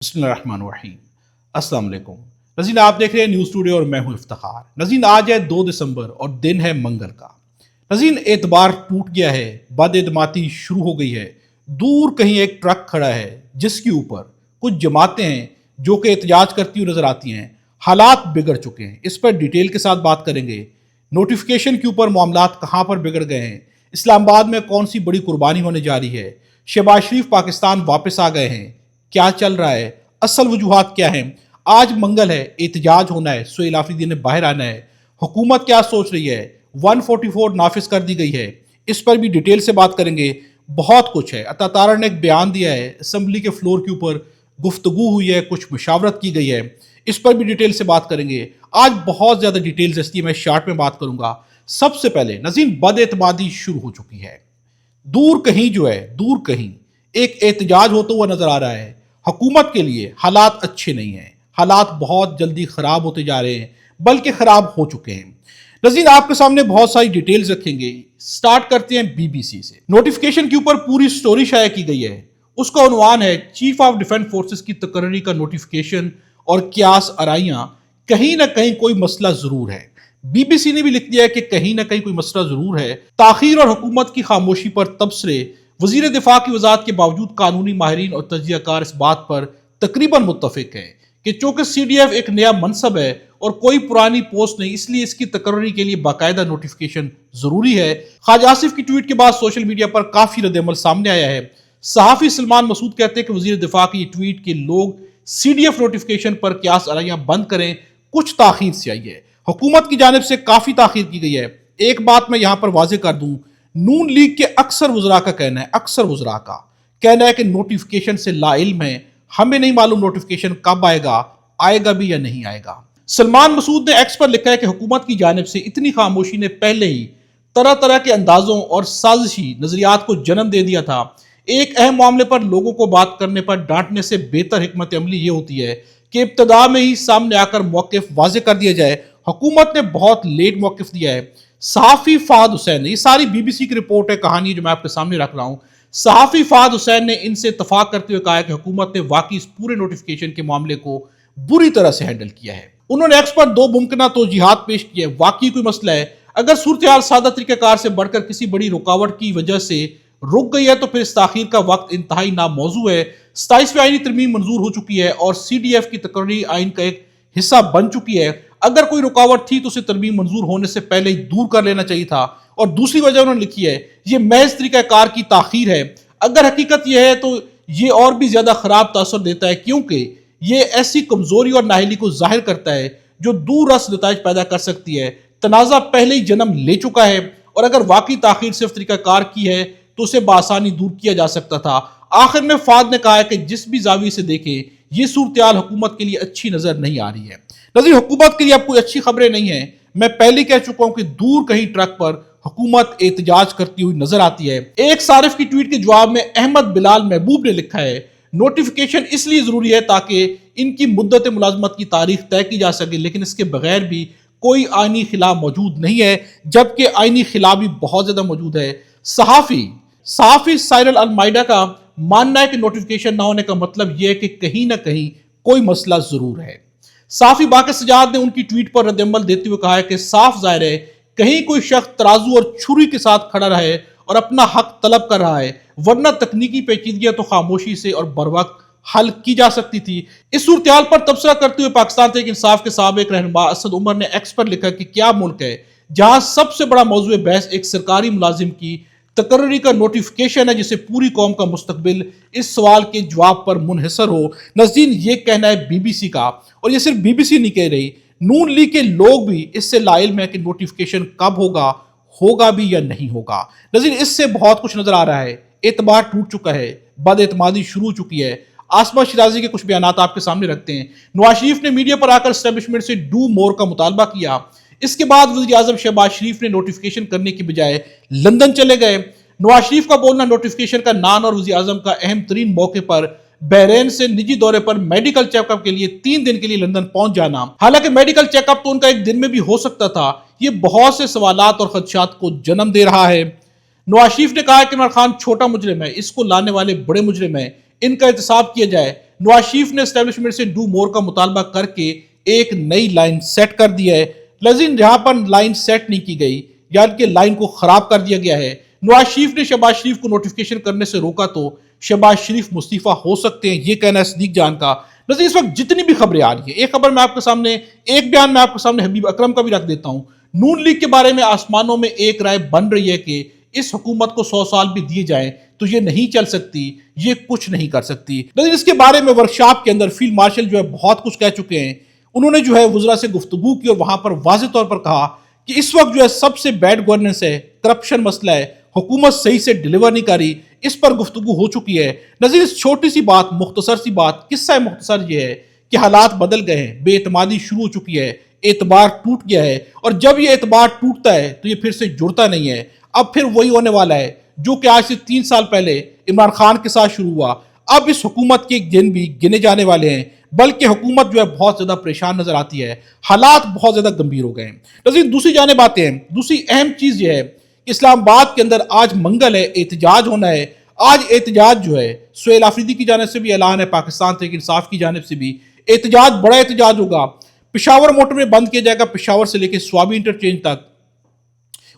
बिस्मिल्लाहिर्रहमानिर्रहीम। अस्सलाम वालेकुम नज़ीन, आप देख रहे हैं न्यूज़ टुडे और मैं हूं इफ्तिखार। नज़ीन, आज है 2 दिसंबर और दिन है मंगल का। नज़ीन, एतबार टूट गया है, बदएतमादी शुरू हो गई है। दूर कहीं एक ट्रक खड़ा है जिसके ऊपर कुछ जमातें हैं जो कि एहतजाज करती हुई नजर आती हैं। हालात बिगड़ चुके हैं, इस पर डिटेल के साथ बात करेंगे। नोटिफिकेशन के ऊपर मामलात कहाँ पर बिगड़ गए हैं, इस्लामाबाद में कौन सी बड़ी कुर्बानी होने जा रही है, शहबाज शरीफ पाकिस्तान वापस आ गए हैं, क्या चल रहा है, असल वजूहात क्या हैं। आज मंगल है, एहतजाज होना है, सुहेल आफरीदी ने बाहर आना है। हुकूमत क्या सोच रही है, 144 नाफिज कर दी गई है, इस पर भी डिटेल से बात करेंगे। बहुत कुछ है। अतातारा ने एक बयान दिया है, असम्बली के फ्लोर के ऊपर गुफ्तगू हुई है, कुछ मुशावरत की गई है, इस पर भी डिटेल से बात करेंगे। आज बहुत ज़्यादा डिटेल्स इसलिए मैं शार्ट में बात करूंगा। सबसे पहले नज़ीर, बदएतमादी शुरू हो चुकी है। दूर कहीं जो है, दूर कहीं एक एहतजाज होता हुआ नजर आ रहा है। हुकूमत के लिए हालात अच्छे नहीं हैं, हालात बहुत जल्दी खराब होते जा रहे हैं, बल्कि खराब हो चुके हैं। नज़ीर, आपके सामने बहुत सारी डिटेल्स रखेंगे। स्टार्ट करते हैं बीबीसी से। नोटिफिकेशन के ऊपर पूरी स्टोरी शाया की गई है। उसका उन्वान है चीफ ऑफ डिफेंस फोर्सेस की तकर्री का नोटिफिकेशन और क्यास आराइयां, कहीं ना कहीं कोई मसला जरूर है। बीबीसी ने भी लिख दिया है कि कहीं ना कहीं कोई मसला जरूर है। ताखीर और हुकूमत की खामोशी पर तबसरे। वजीर दिफा की वजाहत के बावजूद कानूनी माहिरीन और तजियाकार इस बात पर तकरीबन मुत्तफिक हैं कि चूंकि CDF एक नया मनसब है और कोई पुरानी पोस्ट नहीं, इसलिए इसकी तकर्री के लिए बाकायदा नोटिफिकेशन जरूरी है। ख्वाजा आसिफ की ट्वीट के बाद सोशल मीडिया पर काफी रद्द-ए-अमल सामने आया है। सहाफी सलमान मसूद कहते हैं कि वजीर दिफा की ट्वीट के लोग CDF नोटिफिकेशन पर क्यास आराइयां बंद करें, कुछ ताखीर से आई है। हुकूमत की जानिब से काफी ताखीर की गई है। एक बात मैं यहां पर वाजे कर दूं, नून लीग के अक्सर वज़रा का कहना है, अक्सर वज़रा का कहना है कि नोटिफिकेशन से लाइल्म है, हमें नहीं मालूम नोटिफिकेशन कब आएगा, आएगा भी या नहीं आएगा। सलमान मसूद ने एक्स पर लिखा है कि हुकूमत की जानिब से इतनी खामोशी ने पहले ही तरह तरह के अंदाजों और साजिशी नजरियात को जन्म दे दिया था। एक अहम मामले पर लोगों को बात करने पर डांटने से बेहतर हिकमत अमली ये होती है कि इब्तदा में ही सामने आकर मौक़िफ़ वाज़े कर दिया जाए। हुकूमत ने बहुत लेट मौक़िफ़ दिया है। सहाफ़ी फ़हद हुसैन, ये सारी बीबीसी की रिपोर्ट है, कहानी जो मैं आपके सामने रख रहा हूँ। सहाफ़ी फ़हद हुसैन ने इनसे इत्तफाक करते हुए कहा है कि हुकूमत ने वाकई इस पूरे नोटिफिकेशन के मामले को बुरी तरह से हैंडल किया है। उन्होंने एक्स पर 2 मुमकिन तौजीहात पेश किए। वाकई कोई मसला है, अगर सूरत हाल सादा तरीक़ाकार से बढ़कर किसी बड़ी रुकावट की वजह से रुक गई है तो फिर इस ताखीर का वक्त इंतहाई नामौजू है। 27वीं आईनी तरमीम मंजूर हो चुकी है और CDF की तकर्री आइन का एक हिस्सा बन चुकी है। अगर कोई रुकावट थी तो उसे तरमीम मंजूर होने से पहले ही दूर कर लेना चाहिए था। और दूसरी वजह उन्होंने लिखी है, ये महज तरीक़ाकार की ताखीर है। अगर हकीकत यह है तो ये और भी ज्यादा खराब तासर देता है, क्योंकि ये ऐसी कमजोरी और नाहली को जाहिर करता है जो दूर रस नताइज पैदा कर सकती है। तनाज़ा पहले ही जन्म ले चुका है और अगर वाकई ताखीर सिर्फ तरीक़ाकार की है तो उसे बआसानी दूर किया जा सकता था। आखिर में फाद ने कहा है कि जिस भी जावी से देखें, ये सूरत हाल हुकूमत के लिए अच्छी नजर नहीं आ रही है। नज़ीर, हुकूमत के लिए अब कोई अच्छी खबरें नहीं है। मैं पहले कह चुका हूं कि दूर कहीं ट्रक पर हुकूमत एहतजाज करती हुई नजर आती है। एक सारिफ की ट्वीट के जवाब में अहमद बिलाल महबूब ने लिखा है, नोटिफिकेशन इसलिए जरूरी है ताकि इनकी मुद्दत मुलाजमत की तारीख तय की जा सके, लेकिन इसके बगैर भी कोई आईनी खिलाफ मौजूद नहीं है, जबकि आईनी खिलाफ भी बहुत ज्यादा मौजूद है। सहाफी साइरल अलमाइडा का मानना है कि नोटिफिकेशन ना होने का मतलब यह है कि कहीं ना कहीं कोई मसला जरूर है। साफी बाक़ी सजाद ने उनकी ट्वीट पर रद्द-ए-अमल देते हुए कहा है कि साफ जाहिर है कहीं कोई शख्स तराजू और छुरी के साथ खड़ा रहे और अपना हक तलब कर रहा है, वरना तकनीकी पेचीदगियां तो खामोशी से और बर वक्त हल की जा सकती थी। इस सूरत पर तबसरा करते हुए पाकिस्तान तहरीक इंसाफ के साबिक रहनुमा असद उमर ने एक्स पर लिखा कि क्या मुल्क है जहां सबसे बड़ा मौजूद बहस एक सरकारी मुलाजिम की तकर्री का नोटिफिकेशन है, जिसे पूरी कौम का मुस्तकबिल इस सवाल के जवाब पर मुनहसर हो। नज़ीर, ये कहना है बीबीसी का, और ये सिर्फ बीबीसी नहीं कह रही, नून लीग के लोग भी इससे लाइल्म है कि नोटिफिकेशन कब होगा, होगा भी या नहीं होगा। नज़ीर, इससे बहुत कुछ नजर आ रहा है। एतबार टूट चुका है, बदएतमादी शुरू हो चुकी है। आसमा शिराजी के कुछ बयान आपके सामने रखते हैं। नवाज शरीफ ने मीडिया पर आकर एस्टेब्लिशमेंट से डू मोर का मुतालबा किया। इसके बाद वज़ीर आज़म शहबाज शरीफ ने नोटिफिकेशन करने की बजाय लंदन चले गए। नवाज शरीफ का बोलना नोटिफिकेशन का नान और वज़ीर आज़म का अहम तरीन मौके पर बहरीन से निजी दौरे पर मेडिकल चेकअप के लिए 3 दिन के लिए लंदन पहुंच जाना। हालांकि मेडिकल चेकअप तो उनका एक दिन में भी हो सकता था। ये बहुत से सवालात और खदशात को जन्म दे रहा है। नवाज शरीफ ने कहा कि इमरान खान छोटा मुजरिम है, इसको लाने वाले बड़े मुजरिम है, इनका एहतसाब किया जाए। नवाज शरीफ ने एस्टेब्लिशमेंट से डू मोर का मुतालबा करके एक नई लाइन सेट कर दिया है। लेकिन जहां पर लाइन सेट नहीं की गई या कि लाइन को खराब कर दिया गया है, नवाज शरीफ ने शहबाज शरीफ को नोटिफिकेशन करने से रोका तो शहबाज शरीफ मुस्तीफा हो सकते हैं, ये कहना है सदीक जान का। लेकिन इस वक्त जितनी भी खबरें आ रही है, एक खबर मैं आपके सामने, एक बयान मैं आपके सामने हबीब अकरम का भी रख देता हूं। नून लीग के बारे में आसमानों में एक राय बन रही है कि इस हुकूमत को 100 साल भी दिए जाएं तो ये नहीं चल सकती, ये कुछ नहीं कर सकती। लेकिन इसके बारे में वर्कशॉप के अंदर फील्ड मार्शल जो है बहुत कुछ कह चुके हैं। उन्होंने जो है वज़रा से गुफ्तगू की और वहां पर वाज़ेह तौर पर कहा कि इस वक्त जो है सबसे बैड गवर्नेंस है, करप्शन मसला है, हुकूमत सही से डिलीवर नहीं कर रही, इस पर गुफ्तगू हो चुकी है। नज़ीर इस छोटी सी बात, मुख्तसर सी बात, किस्सा मुख्तसर ये है कि हालात बदल गए हैं, बेएतमादी शुरू हो चुकी है, एतबार टूट गया है और जब ये एतबार टूटता है तो ये फिर से जुड़ता नहीं है। अब फिर वही होने वाला है जो कि आज से 3 साल पहले इमरान खान के साथ शुरू हुआ। अब इस हुकूमत के दिन भी गिने जाने वाले हैं, बल्कि हुकूमत जो है बहुत ज्यादा परेशान नजर आती है, हालात बहुत ज्यादा गंभीर हो गए हैं। लेकिन दूसरी जानिब आते हैं, दूसरी अहम चीज ये है कि इस्लामाबाद के अंदर आज मंगल है, एहतजाज होना है। आज एहतजाज जो है सुहेल आफरीदी की जानिब से भी ऐलान है, पाकिस्तान तहरीक इंसाफ की जानिब से भी एहतजाज, बड़ा एहतजाज होगा। पेशावर मोटरवे बंद किया जाएगा, पेशावर से लेकर स्वाबी इंटरचेंज तक।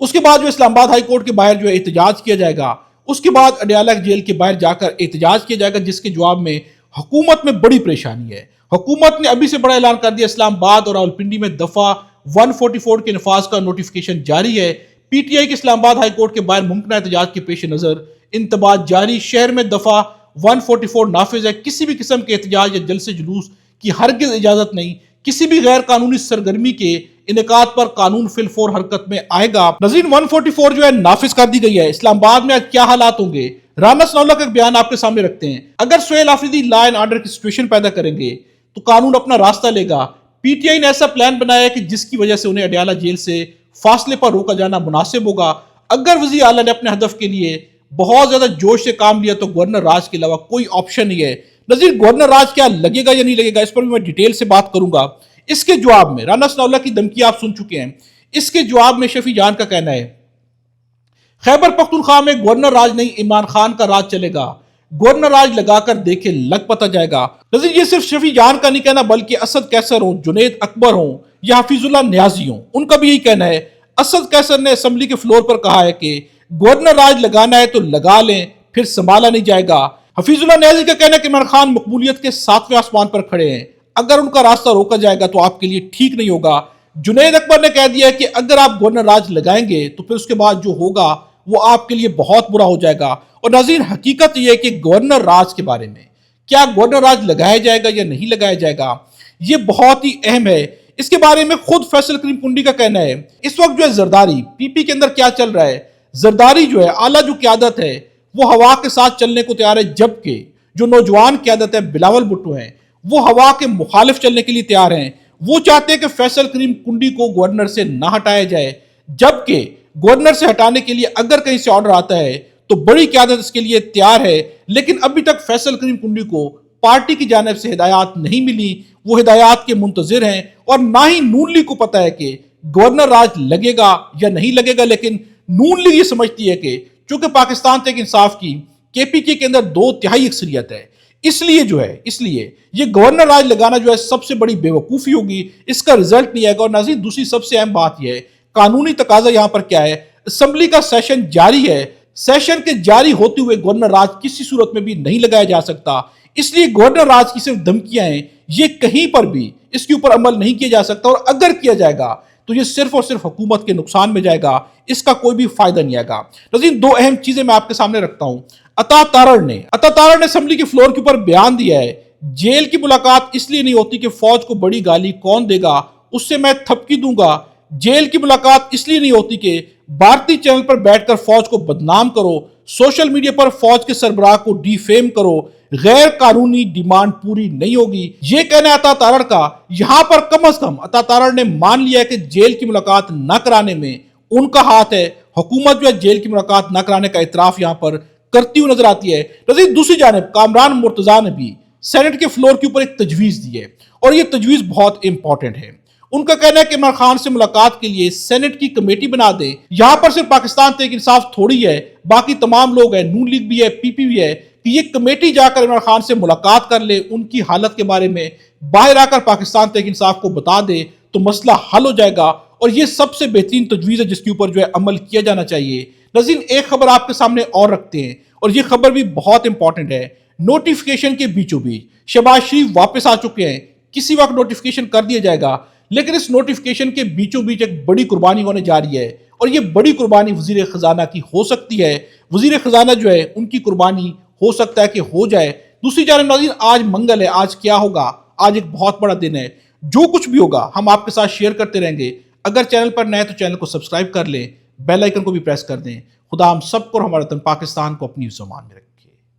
उसके बाद जो इस्लामाबाद हाई कोर्ट के बाहर जो है एहतजाज किया जाएगा। उसके बाद अडयाला जेल के बाहर जाकर एहतजाज किया जाएगा, जिसके जवाब में हुकूमत में बड़ी परेशानी है। हुकूमत ने अभी से बड़ा ऐलान कर दिया, इस्लामाबाद और रावलपिंडी में दफा 144 के नफाज का नोटिफिकेशन जारी है। पीटीआई के इस्लामाबाद हाई कोर्ट के बाहर मुमकिन एहतजाज के पेश नजर इंतबाह जारी। शहर में दफा 144 नाफिज है। किसी भी किस्म के एहतजाज या जलसे जुलूस की हरगिज इजाजत नहीं। किसी भी गैर कानूनी सरगर्मी के इनेकाद पर कानून फिलफोर हरकत में आएगा। नज़ीर 144 जो है नाफिज कर दी गई है। इस्लामाबाद में आज क्या हालात होंगे, राना सनाउल्लाह का बयान आपके सामने रखते हैं। अगर Suhail Afridi law and order की सिचुएशन पैदा करेंगे तो कानून अपना रास्ता लेगा। पीटीआई ने ऐसा प्लान बनाया है कि जिसकी वजह से उन्हें अडयाला जेल से फासले पर रोका जाना मुनासिब होगा। अगर वज़ीर आला ने अपने हदफ के लिए बहुत ज्यादा जोश से काम लिया तो गवर्नर राज के अलावा कोई ऑप्शन नहीं है। नज़ीर गवर्नर राज क्या लगेगा या नहीं लगेगा, इस पर भी मैं डिटेल से बात करूंगा। इसके जवाब में राना सनाउल्लाह की धमकी आप सुन चुके हैं। इसके जवाब में शफी जान का कहना है खैबर पख्तूनख्वा में गवर्नर राज नहीं, इमरान खान का राज चलेगा। गवर्नर राज लगाकर देखे लग पता जाएगा। नज़ीर ये सिर्फ शफी जान का नहीं कहना, बल्कि असद कैसर हो, जुनैद अकबर हो या हफीजुल्लाह न्याजी हो, उनका भी यही कहना है। असद कैसर ने असेंबली के फ्लोर पर कहा है कि गवर्नर राज लगाना है तो लगा लें, फिर संभाला नहीं जाएगा। हफीजुल्लाह न्याजी का कहना है कि इमरान खान मकबूलियत के 7वें आसमान पर खड़े हैं, अगर उनका रास्ता रोका जाएगा तो आपके लिए ठीक नहीं होगा। जुनैद अकबर ने कह दिया कि अगर आप गवर्नर राज लगाएंगे तो फिर उसके बाद जो होगा वो आपके लिए बहुत बुरा हो जाएगा। और नाज़रीन हकीकत यह है कि गवर्नर राज के बारे में क्या गवर्नर राज लगाया जाएगा या नहीं लगाया जाएगा, ये बहुत ही अहम है। इसके बारे में खुद फैसल करीम कुंडी का कहना है। इस वक्त जो है जरदारी पीपी के अंदर क्या चल रहा है, जरदारी जो है आला जो क़यादत है वो हवा के साथ चलने को तैयार है, जबकि जो नौजवान क़यादत है बिलावल भुट्टो है वो हवा के मुखालिफ चलने के लिए तैयार हैं। वो चाहते हैं कि फैसल करीम कुंडी को गवर्नर से ना हटाया जाए, जबकि गवर्नर से हटाने के लिए अगर कहीं से ऑर्डर आता है तो बड़ी क़यादत इसके लिए तैयार है। लेकिन अभी तक फैसल करीम कुंडी को पार्टी की जानिब से हिदायत नहीं मिली, वो हिदायत के मुंतजिर हैं और ना ही नून लीग को पता है कि गवर्नर राज लगेगा या नहीं लगेगा। लेकिन नून लीग ये समझती है कि चूंकि पाकिस्तान तहरीक इंसाफ की केपीके के अंदर 2/3 अक्सरियत है, इसलिए ये गवर्नर राज लगाना जो है सबसे बड़ी बेवकूफ़ी होगी, इसका रिजल्ट नहीं आएगा। और नाज़रीन दूसरी सबसे अहम बात यह है, कानूनी तकाजा यहां पर क्या है, असेंबली का सेशन जारी है, सेशन के जारी होते हुए गवर्नर राज किसी सूरत में भी नहीं लगाया जा सकता। इसलिए गवर्नर राज की सिर्फ धमकियां हैं, ये कहीं पर भी इसके ऊपर अमल नहीं किया जा सकता। और अगर किया जाएगा तो ये सिर्फ और सिर्फ हुकूमत के नुकसान में जाएगा, इसका कोई भी फायदा नहीं आएगा। नाज़रीन दो अहम चीजें मैं आपके सामने रखता हूं। अता तारड़ ने असेंबली के फ्लोर के ऊपर बयान दिया है, जेल की मुलाकात इसलिए नहीं होती कि फौज को बड़ी गाली कौन देगा, उससे मैं थपकी दूंगा। जेल की मुलाकात इसलिए नहीं होती कि भारतीय चैनल पर बैठकर फौज को बदनाम करो, सोशल मीडिया पर फौज के सरबराह को डिफेम करो, गैर कानूनी डिमांड पूरी नहीं होगी। यह कहना है अता तारड़ का। यहां पर कम से कम अता तारड़ ने मान लिया है कि जेल की मुलाकात न कराने में उनका हाथ है। हुकूमत जो है जेल की मुलाकात न कराने का इतराफ यहां पर करती हुई नजर आती है। नज़ीर दूसरी जानिब कामरान मुर्तजा ने भी सेनेट के फ्लोर के ऊपर एक तजवीज दी है और यह तजवीज बहुत इंपॉर्टेंट है। उनका कहना है कि इमरान खान से मुलाकात के लिए सेनेट की कमेटी बना दे। यहां पर सिर्फ पाकिस्तान तहरीक इंसाफ थोड़ी है, बाकी तमाम लोग हैं, नून लीग भी है, पीपी भी है। کہ یہ کمیٹی جا کر عمران خان سے ملاقات کر لے، ان کی حالت کے بارے میں باہر آ کر پاکستان تحریک انصاف کو بتا دے تو مسئلہ حل ہو جائے گا، اور یہ سب سے بہترین تجویز ہے جس کے اوپر عمل کیا جانا چاہیے۔ ناظرین، ایک خبر آپ کے سامنے اور رکھتے ہیں، اور یہ خبر بھی بہت امپورٹنٹ ہے۔ نوٹیفیکیشن کے بیچوں بیچ شہباز شریف واپس آ چکے ہیں، کسی وقت نوٹیفیکیشن کر دیا جائے گا، لیکن اس نوٹیفیکیشن کے بیچوں بیچ ایک بڑی قربانی ہونے جا رہی ہے، اور یہ بڑی قربانی وزیر خزانہ کی ہو سکتی ہے۔ وزیر خزانہ ان کی قربانی ہو سکتا ہے کہ ہو جائے۔ دوسری جانب ناظرین، آج منگل ہے، آج کیا ہوگا؟ آج ایک بہت بڑا دن ہے۔ جو کچھ بھی ہوگا ہم آپ کے ساتھ شیئر کرتے رہیں گے۔ اگر چینل پر نئے تو چینل کو سبسکرائب کر لیں، بیل آئیکن کو بھی پریس کر دیں۔ خدا ہم سب کو اور ہمارا وطن پاکستان کو اپنی زمان میں رکھے۔